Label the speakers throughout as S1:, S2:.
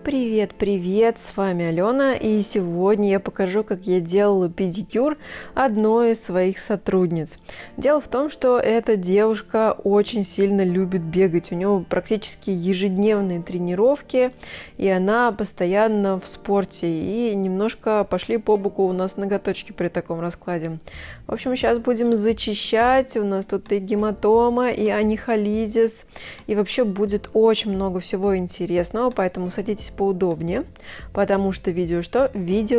S1: Привет, с вами Алена, и сегодня я покажу, как я делала педикюр одной из своих сотрудниц. Дело в том, что эта девушка очень сильно любит бегать, у нее практически ежедневные тренировки, и она постоянно в спорте, и немножко пошли по боку у нас ноготочки при таком раскладе. В общем, сейчас будем зачищать, у нас тут и гематома, и анихолизис, и вообще будет очень много всего интересного, поэтому садитесь поудобнее, потому что видео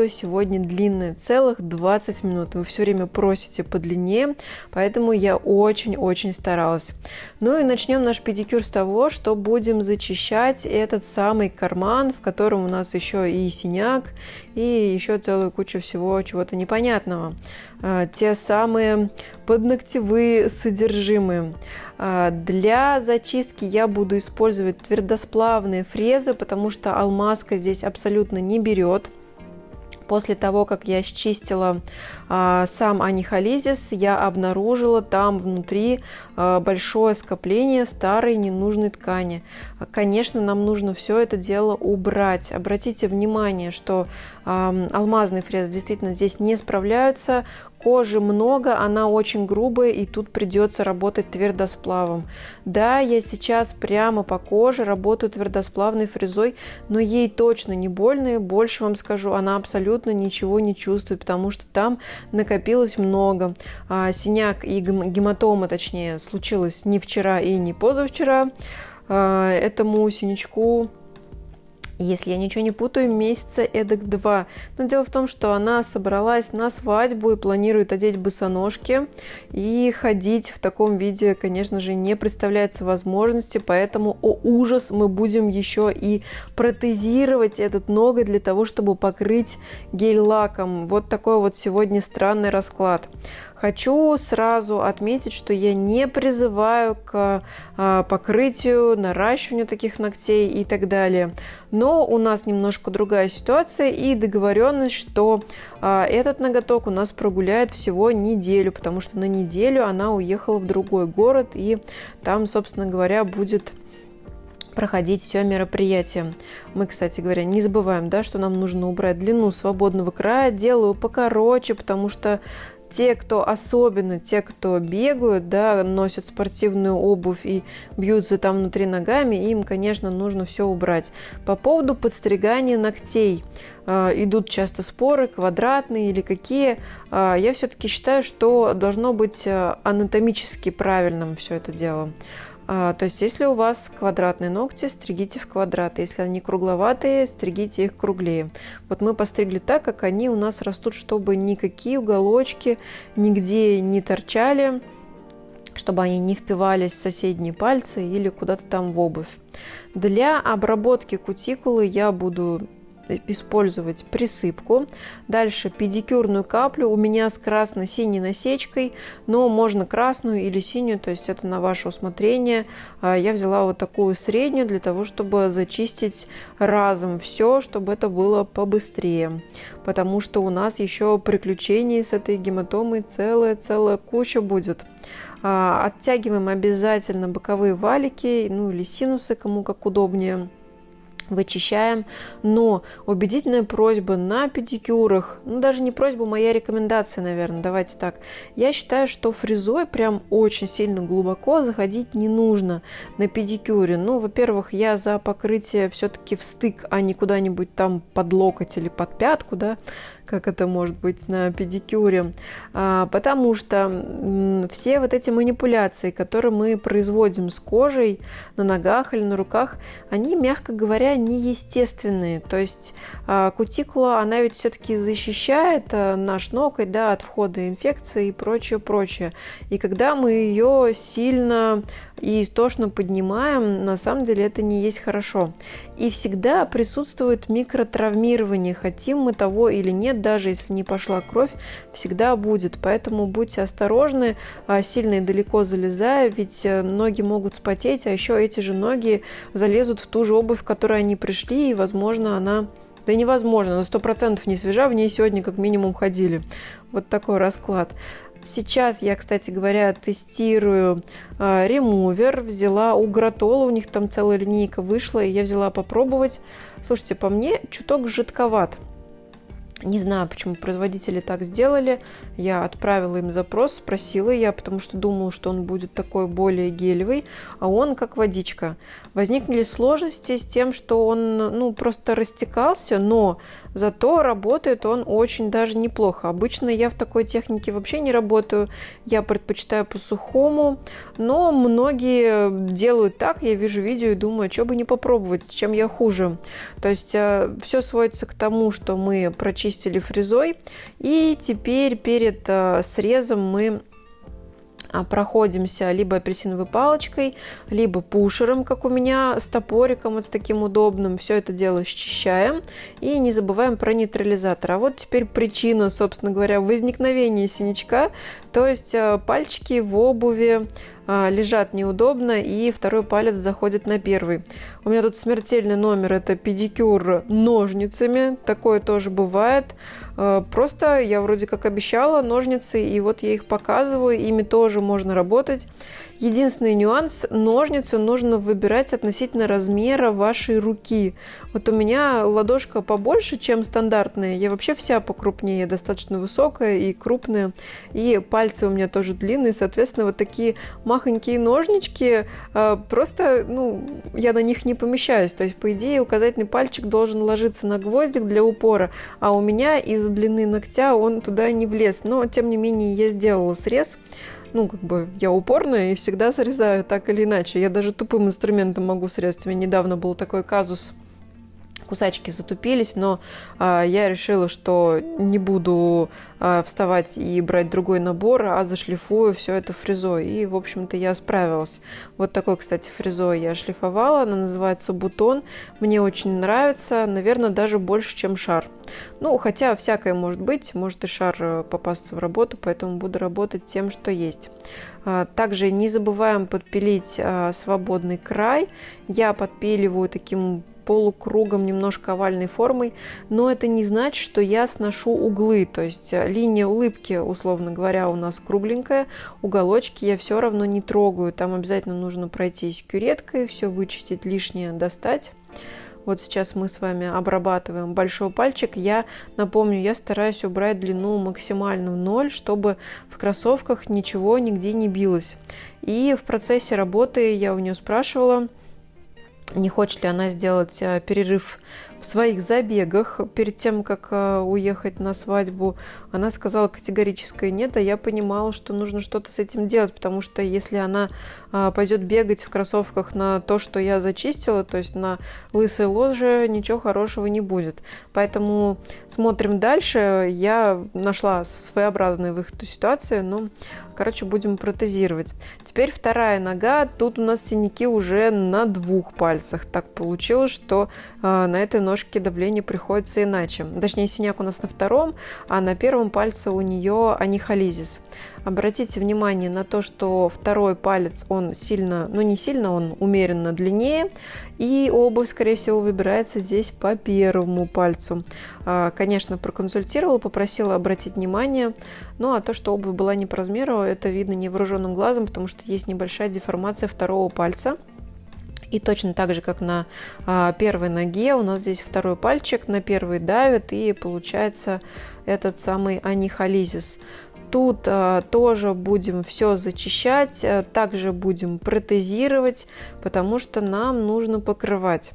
S1: сегодня длинное, целых 20 минут. Вы все время просите подлиннее, поэтому я очень-очень старалась. Ну и начнем наш педикюр с того, что будем зачищать этот самый карман, в котором у нас еще и синяк, и еще целую кучу всего чего-то непонятного. Те самые подногтевые содержимые. Для зачистки я буду использовать твердосплавные фрезы, потому что алмазка здесь абсолютно не берет. После того, как я счистила сам анихолизис, я обнаружила там внутри большое скопление старой ненужной ткани. Конечно, нам нужно все это дело убрать. Обратите внимание, что алмазные фрезы действительно здесь не справляются. Кожи много, она очень грубая, и тут придется работать твердосплавом. Да, я сейчас прямо по коже работаю твердосплавной фрезой, но ей точно не больно, и больше вам скажу, она абсолютно ничего не чувствует, потому что там накопилось много. Синяк и гематома, точнее, случилось не вчера и не позавчера. Этому синячку, если я ничего не путаю, месяца эдак 2. Но дело в том, что она собралась на свадьбу и планирует одеть босоножки. И ходить в таком виде, конечно же, не представляется возможности. Поэтому, о ужас, мы будем еще и протезировать этот ноготь для того, чтобы покрыть гель-лаком. Вот такой вот сегодня странный расклад. Хочу сразу отметить, что я не призываю к покрытию, наращиванию таких ногтей и так далее. Но у нас немножко другая ситуация и договоренность, что этот ноготок у нас прогуляет всего неделю, потому что на неделю она уехала в другой город, и там, собственно говоря, будет проходить все мероприятие. Мы, кстати говоря, не забываем, да, что нам нужно убрать длину свободного края. Делаю покороче, потому что особенно те, кто бегают, да, носят спортивную обувь и бьются там внутри ногами, им, конечно, нужно все убрать. По поводу подстригания ногтей. Идут часто споры, квадратные или какие. Я все-таки считаю, что должно быть анатомически правильным все это дело. То есть, если у вас квадратные ногти, стригите в квадраты. Если они кругловатые, стригите их круглее. Вот мы постригли так, как они у нас растут, чтобы никакие уголочки нигде не торчали, чтобы они не впивались в соседние пальцы или куда-то там в обувь. Для обработки кутикулы я буду использовать присыпку. Дальше педикюрную каплю. У меня с красно-синей насечкой, но можно красную или синюю, то есть это на ваше усмотрение. Я взяла вот такую среднюю для того, чтобы зачистить разом все, чтобы это было побыстрее. Потому что у нас еще приключений с этой гематомой целая куча будет. Оттягиваем обязательно боковые валики, или синусы, кому как удобнее. Вычищаем, но убедительная просьба на педикюрах, даже не просьба, моя рекомендация, наверное, давайте так. Я считаю, что фрезой прям очень сильно глубоко заходить не нужно на педикюре. Во-первых, я за покрытие все-таки в стык, а не куда-нибудь там под локоть или под пятку, да, как это может быть на педикюре, потому что все вот эти манипуляции, которые мы производим с кожей на ногах или на руках, они, мягко говоря, неестественные. То есть кутикула, она ведь все-таки защищает наш ноготь, да, от входа инфекции и прочее. И когда мы ее сильно и истошно поднимаем, на самом деле это не есть хорошо. И всегда присутствует микротравмирование, хотим мы того или нет, даже если не пошла кровь, всегда будет. Поэтому будьте осторожны, сильно и далеко залезая, ведь ноги могут вспотеть, а еще эти же ноги залезут в ту же обувь, в которой они пришли, и, возможно, она... Да невозможно, на 100% не свежа, в ней сегодня как минимум ходили. Вот такой расклад. Сейчас я, кстати говоря, тестирую ремувер, взяла у Гратола, у них там целая линейка вышла, и я взяла попробовать. Слушайте, по мне чуток жидковат. Не знаю, почему производители так сделали. Я отправила им запрос, спросила я, потому что думала, что он будет такой более гелевый, а он как водичка. Возникли сложности с тем, что он просто растекался, но зато работает он очень даже неплохо. Обычно я в такой технике вообще не работаю, я предпочитаю по-сухому, но многие делают так, я вижу видео и думаю, что бы не попробовать, чем я хуже. То есть все сводится к тому, что мы прочистили фрезой, и теперь перед срезом мы проходимся либо апельсиновой палочкой, либо пушером, как у меня, с топориком, вот с таким удобным. Все это дело счищаем и не забываем про нейтрализатор. А вот теперь причина, собственно говоря, возникновения синячка. То есть пальчики в обуви лежат неудобно, и второй палец заходит на первый. У меня тут смертельный номер, это педикюр ножницами, такое тоже бывает. Просто я вроде как обещала ножницы, и вот я их показываю, ими тоже можно работать. Единственный нюанс, ножницы нужно выбирать относительно размера вашей руки. Вот у меня ладошка побольше, чем стандартная, я вообще вся покрупнее, я достаточно высокая и крупная, и пальцы у меня тоже длинные, соответственно, вот такие махонькие ножнички, просто, я на них не помещаюсь, то есть, по идее, указательный пальчик должен ложиться на гвоздик для упора, а у меня из-за длины ногтя он туда не влез, но, тем не менее, я сделала срез. Я упорная и всегда срезаю так или иначе. Я даже тупым инструментом могу срезать. У меня недавно был такой казус. Кусачки затупились, но я решила, что не буду вставать и брать другой набор, а зашлифую все это фрезой. И, в общем-то, я справилась. Вот такой, кстати, фрезой я шлифовала. Она называется «Бутон». Мне очень нравится. Наверное, даже больше, чем шар. Хотя всякое может быть. Может и шар попасться в работу, поэтому буду работать тем, что есть. Также не забываем подпилить свободный край. Я подпиливаю таким полукругом, немножко овальной формой, но это не значит, что я сношу углы, то есть линия улыбки, условно говоря, у нас кругленькая, уголочки я все равно не трогаю, там обязательно нужно пройтись кюреткой, все вычистить, лишнее достать. Вот сейчас мы с вами обрабатываем большой пальчик. Я напомню, я стараюсь убрать длину максимально в 0, чтобы в кроссовках ничего нигде не билось. И в процессе работы я у нее спрашивала, не хочет ли она сделать перерыв в своих забегах перед тем, как уехать на свадьбу. Она сказала категорическое нет, а я понимала, что нужно что-то с этим делать, потому что если она пойдет бегать в кроссовках на то, что я зачистила, то есть на лысой ложе, ничего хорошего не будет. Поэтому смотрим дальше. Я нашла своеобразный выход из ситуации, будем протезировать. Теперь вторая нога. Тут у нас синяки уже на 2 пальцах. Так получилось, что на этой ножке давление приходится иначе. Точнее, синяк у нас на 2, а на 1 пальце у нее анихолизис. Обратите внимание на то, что 2 палец, он сильно, не сильно, он умеренно длиннее, и обувь, скорее всего, выбирается здесь по 1 пальцу. Конечно, проконсультировала, попросила обратить внимание, а то, что обувь была не по размеру, это видно невооруженным глазом, потому что есть небольшая деформация 2 пальца. И точно так же, как на 1 ноге, у нас здесь 2 пальчик, на 1 давит, и получается этот самый анихолизис. Тут тоже будем все зачищать, также будем протезировать, потому что нам нужно покрывать.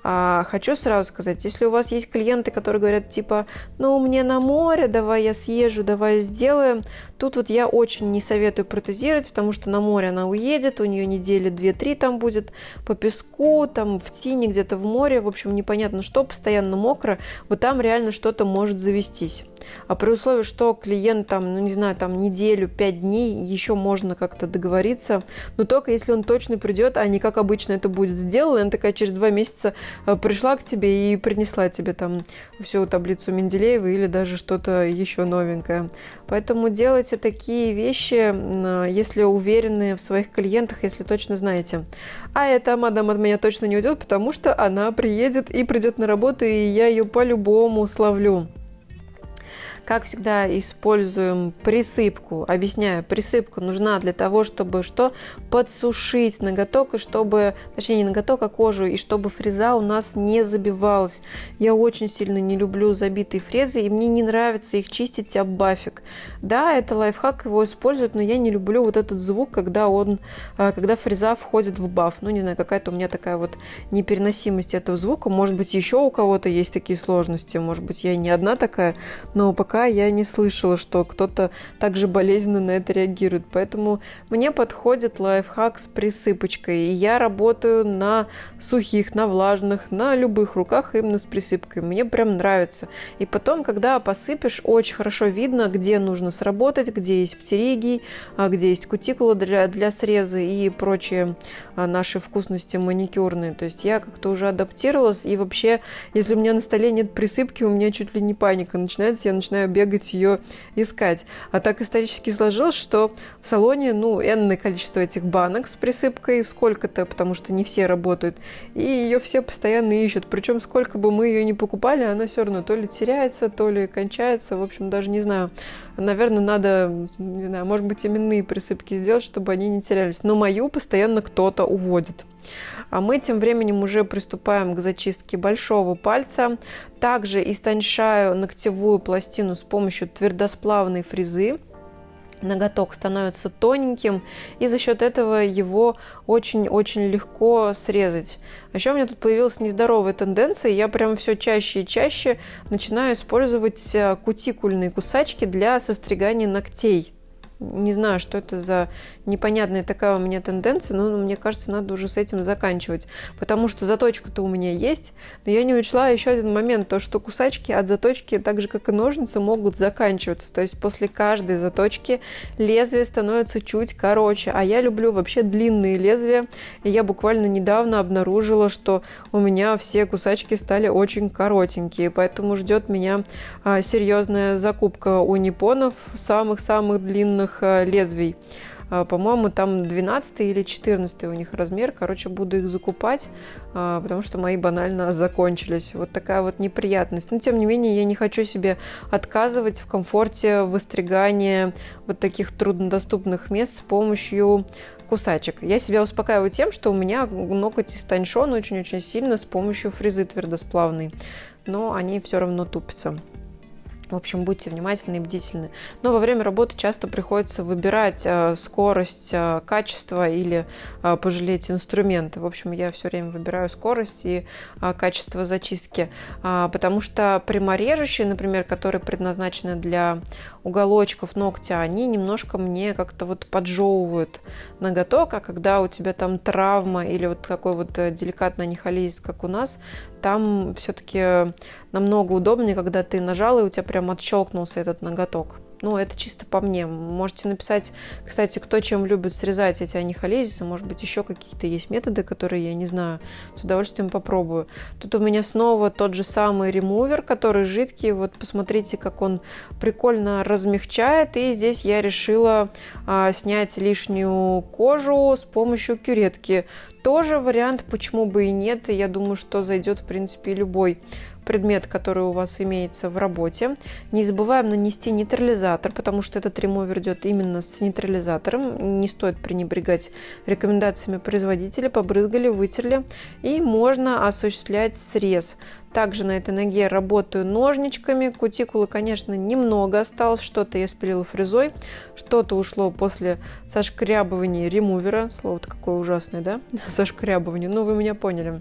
S1: Хочу сразу сказать, если у вас есть клиенты, которые говорят, типа, мне на море, давай я съезжу, давай сделаем. Тут вот я очень не советую протезировать, потому что на море она уедет, у нее недели 2-3 там будет по песку, там в тине, где-то в море, в общем, непонятно что, постоянно мокро, вот там реально что-то может завестись. А при условии, что клиент там, неделю, 5 дней, еще можно как-то договориться, но только если он точно придет, а не как обычно это будет сделано, она такая через 2 месяца пришла к тебе и принесла тебе там всю таблицу Менделеева или даже что-то еще новенькое. Поэтому делайте такие вещи, если уверены в своих клиентах, если точно знаете. А эта мадам от меня точно не уйдет, потому что она приедет и придет на работу, и я ее по-любому словлю. Как всегда, используем присыпку. Объясняю, присыпка нужна для того, чтобы что? Подсушить ноготок, и чтобы, точнее не ноготок, а кожу, и чтобы фреза у нас не забивалась. Я очень сильно не люблю забитые фрезы, и мне не нравится их чистить об бафик. Да, это лайфхак, его используют, но я не люблю вот этот звук, когда фреза входит в баф. Ну, не знаю, какая-то у меня такая вот непереносимость этого звука. Может быть, еще у кого-то есть такие сложности, может быть, я не одна такая, но пока я не слышала, что кто-то так же болезненно на это реагирует. Поэтому мне подходит лайфхак с присыпочкой. И я работаю на сухих, на влажных, на любых руках именно с присыпкой. Мне прям нравится. И потом, когда посыпешь, очень хорошо видно, где нужно сработать, где есть птеригий, где есть кутикула для среза и прочие наши вкусности маникюрные. То есть я как-то уже адаптировалась. И вообще, если у меня на столе нет присыпки, у меня чуть ли не паника начинается, я начинаю бегать ее искать. А так исторически сложилось, что в салоне, энное количество этих банок с присыпкой, сколько-то, потому что не все работают, и ее все постоянно ищут. Причем сколько бы мы ее ни покупали, она все равно то ли теряется, то ли кончается. В общем, даже не знаю. Наверное, надо, не знаю, может быть, именные присыпки сделать, чтобы они не терялись. Но мою постоянно кто-то уводит. А мы тем временем уже приступаем к зачистке большого пальца. Также истончаю ногтевую пластину с помощью твердосплавной фрезы. Ноготок становится тоненьким, и за счет этого его очень-очень легко срезать. А еще у меня тут появилась нездоровая тенденция, я прям все чаще и чаще начинаю использовать кутикульные кусачки для состригания ногтей. Не знаю, что это за непонятная такая у меня тенденция, но мне кажется, надо уже с этим заканчивать. Потому что заточка-то у меня есть, но я не учла еще один момент, то что кусачки от заточки, так же как и ножницы, могут заканчиваться. То есть после каждой заточки лезвие становится чуть короче. А я люблю вообще длинные лезвия. И я буквально недавно обнаружила, что у меня все кусачки стали очень коротенькие. Поэтому ждет меня серьезная закупка у ниппонов самых-самых длинных лезвий. По-моему, там 12 или 14 у них размер. Короче, буду их закупать, потому что мои банально закончились. Вот такая вот неприятность. Но, тем не менее, я не хочу себе отказывать в комфорте выстригания вот таких труднодоступных мест с помощью кусачек. Я себя успокаиваю тем, что у меня ноготь истончен очень-очень сильно с помощью фрезы твердосплавной. Но они все равно тупятся. В общем, будьте внимательны и бдительны. Но во время работы часто приходится выбирать скорость, качество или пожалеть инструменты. В общем, я все время выбираю скорость и качество зачистки. Потому что пряморежущие, например, которые предназначены для уголочков ногтя, они немножко мне как-то вот поджевывают ноготок. А когда у тебя там травма или вот такой вот деликатный анихолизис, как у нас, там все-таки намного удобнее, когда ты нажал, и у тебя прям отщелкнулся этот ноготок. Ну, это чисто по мне. Можете написать, кстати, кто чем любит срезать эти анихолезисы. Может быть, еще какие-то есть методы, которые я не знаю. С удовольствием попробую. Тут у меня снова тот же самый ремувер, который жидкий. Вот посмотрите, как он прикольно размягчает. И здесь я решила снять лишнюю кожу с помощью кюретки. Тоже вариант, почему бы и нет. И я думаю, что зайдет, в принципе, любой предмет, который у вас имеется в работе. Не забываем нанести нейтрализатор, потому что этот ремувер идет именно с нейтрализатором. Не стоит пренебрегать рекомендациями производителя. Побрызгали, вытерли, и можно осуществлять срез. Также на этой ноге работаю ножничками. Кутикулы, конечно, немного осталось. Что-то я спилила фрезой, что-то ушло после сошкрябывания ремувера. Слово-то какое ужасное, да? Сошкрябывание. Ну, вы меня поняли.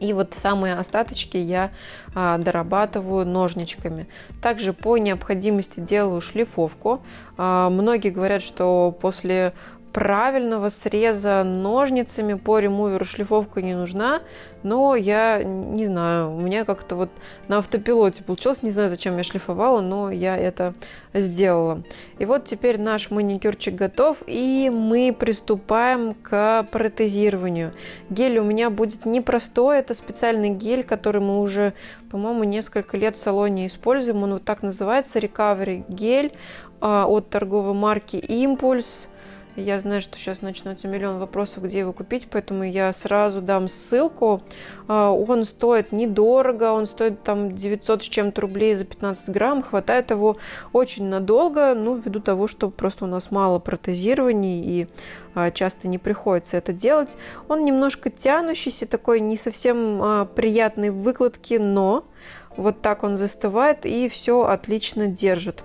S1: И вот самые остаточки я дорабатываю ножничками. Также по необходимости делаю шлифовку. Многие говорят, что после правильного среза ножницами по ремуверу шлифовка не нужна, но я не знаю, у меня как-то вот на автопилоте получилось, не знаю, зачем я шлифовала, но я это сделала. И вот теперь наш маникюрчик готов, и мы приступаем к протезированию. Гель у меня будет непростой, это специальный гель, который мы уже, по-моему, несколько лет в салоне используем, он вот так называется, Recovery гель от торговой марки Impulse. Я знаю, что сейчас начнется миллион вопросов, где его купить, поэтому я сразу дам ссылку. Он стоит недорого, он стоит там 900 с чем-то рублей за 15 грамм. Хватает его очень надолго, ввиду того, что просто у нас мало протезирований и часто не приходится это делать. Он немножко тянущийся, такой не совсем приятный в выкладке, но вот так он застывает и все отлично держит.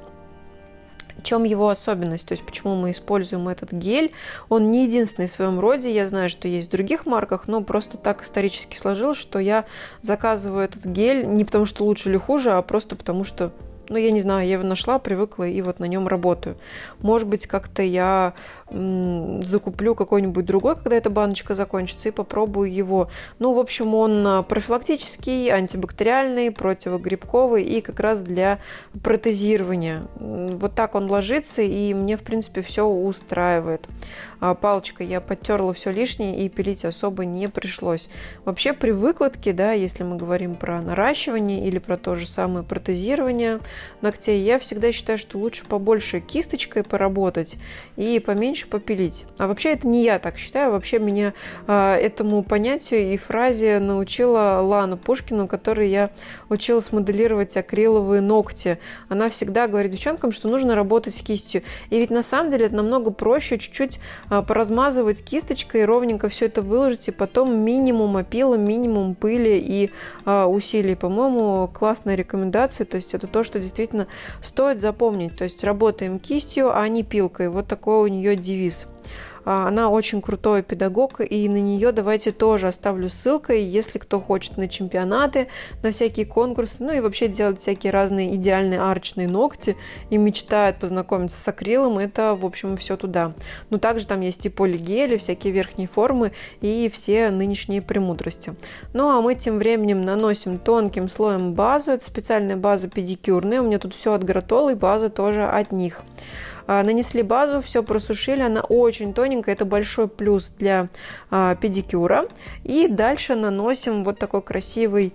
S1: В чем его особенность, то есть почему мы используем этот гель? Он не единственный в своем роде, я знаю, что есть в других марках, но просто так исторически сложилось, что я заказываю этот гель не потому, что лучше или хуже, а просто потому, что я не знаю, я его нашла, привыкла и вот на нем работаю. Может быть, как-то я закуплю какой-нибудь другой, когда эта баночка закончится, и попробую его. В общем, он профилактический, антибактериальный, противогрибковый и как раз для протезирования. Вот так он ложится, и мне, в принципе, все устраивает. Палочкой я подтерла все лишнее, и пилить особо не пришлось. Вообще, при выкладке, если мы говорим про наращивание или про то же самое протезирование ногтей, я всегда считаю, что лучше побольше кисточкой поработать и поменьше попилить. А вообще это не я так считаю, вообще меня этому понятию и фразе научила Лана Пушкина, которой я училась моделировать акриловые ногти. Она всегда говорит девчонкам, что нужно работать с кистью. И ведь на самом деле это намного проще чуть-чуть поразмазывать кисточкой, ровненько все это выложить, и потом минимум опила, минимум пыли и усилий. По-моему, классная рекомендация, то есть это то, что действительно стоит запомнить. То есть работаем кистью, а не пилкой. Вот такой у нее девиз. Она очень крутой педагог, и на нее давайте тоже оставлю ссылкой, если кто хочет на чемпионаты, на всякие конкурсы, и вообще делать всякие разные идеальные арочные ногти и мечтает познакомиться с акрилом, это, в общем, все туда. Но также там есть и полигели, всякие верхние формы и все нынешние премудрости. А мы тем временем наносим тонким слоем базу, это специальная база педикюрная, у меня тут все от Гратол и база тоже от них. Нанесли базу, все просушили, она очень тоненькая, это большой плюс для педикюра. И дальше наносим вот такой красивый,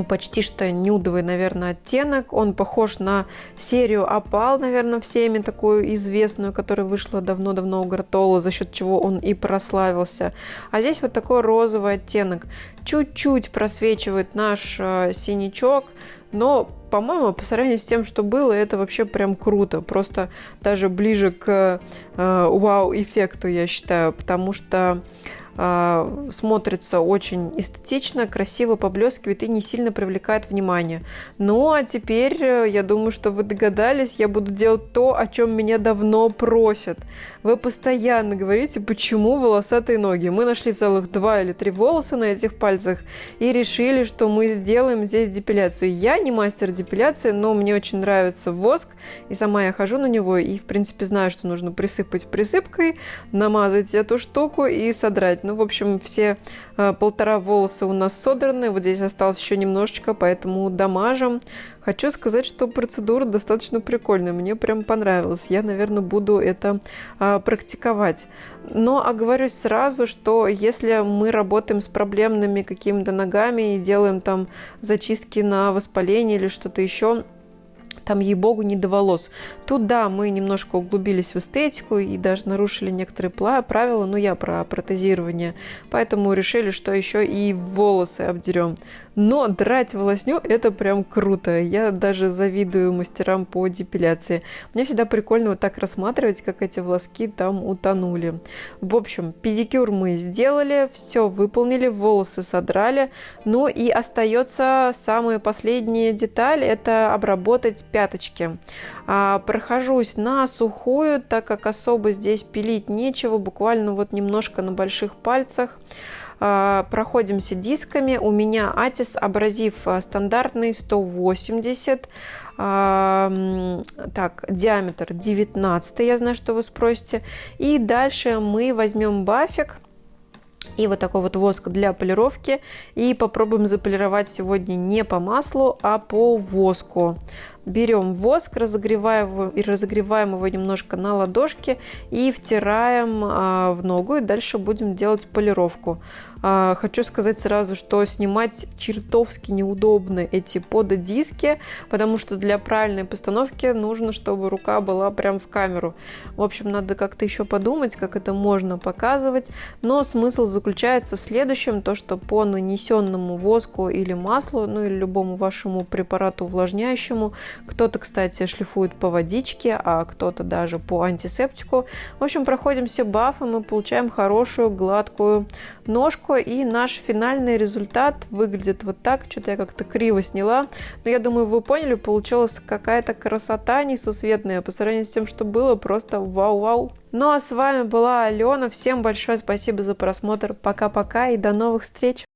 S1: почти что нюдовый, наверное, оттенок. Он похож на серию Opal, наверное, всеми такую известную, которая вышла давно-давно у Гратола, за счет чего он и прославился. А здесь вот такой розовый оттенок. Чуть-чуть просвечивает наш синячок, но, по-моему, по сравнению с тем, что было, это вообще прям круто. Просто даже ближе к вау-эффекту, я считаю, потому что смотрится очень эстетично, красиво поблескивает и не сильно привлекает внимание. А теперь, я думаю, что вы догадались, я буду делать то, о чем меня давно просят. Вы постоянно говорите, почему волосатые ноги. Мы нашли целых 2 или 3 волоса на этих пальцах и решили, что мы сделаем здесь депиляцию. Я не мастер депиляции, но мне очень нравится воск, и сама я хожу на него, и, в принципе, знаю, что нужно присыпать присыпкой, намазать эту штуку и содрать. В общем, все 1,5 волоса у нас содраны. Вот здесь осталось еще немножечко, поэтому дамажем. Хочу сказать, что процедура достаточно прикольная. Мне прям понравилось. Я, наверное, буду это практиковать. Но оговорюсь сразу, что если мы работаем с проблемными какими-то ногами и делаем там зачистки на воспаление или что-то еще, там, ей-богу, не до волос. Тут, да, мы немножко углубились в эстетику и даже нарушили некоторые правила, но я про протезирование, поэтому решили, что еще и волосы обдерем. Но драть волосню – это прям круто. Я даже завидую мастерам по депиляции. Мне всегда прикольно вот так рассматривать, как эти волоски там утонули. В общем, педикюр мы сделали, все выполнили, волосы содрали. И остается самая последняя деталь – это обработать пяточки. Прохожусь на сухую, так как особо здесь пилить нечего, буквально вот немножко на больших пальцах. Проходимся дисками. У меня Атис абразив стандартный 180, диаметр 19, я знаю, что вы спросите. И дальше мы возьмем бафик и вот такой вот воск для полировки и попробуем заполировать сегодня не по маслу, а по воску. Берем воск, разогреваем его немножко на ладошке и втираем в ногу, и дальше будем делать полировку. Хочу сказать сразу, что снимать чертовски неудобно эти пододиски, потому что для правильной постановки нужно, чтобы рука была прям в камеру. В общем, надо как-то еще подумать, как это можно показывать, но смысл заключается в следующем: то, что по нанесенному воску или маслу, ну или любому вашему препарату увлажняющему, кто-то, кстати, шлифует по водичке, а кто-то даже по антисептику. В общем, проходимся бафом и получаем хорошую гладкую ножку, и наш финальный результат выглядит вот так. Что-то я как-то криво сняла, но я думаю, вы поняли, получилась какая-то красота несусветная по сравнению с тем, что было, просто вау-вау. Ну а с вами была Алена, всем большое спасибо за просмотр, пока-пока и до новых встреч!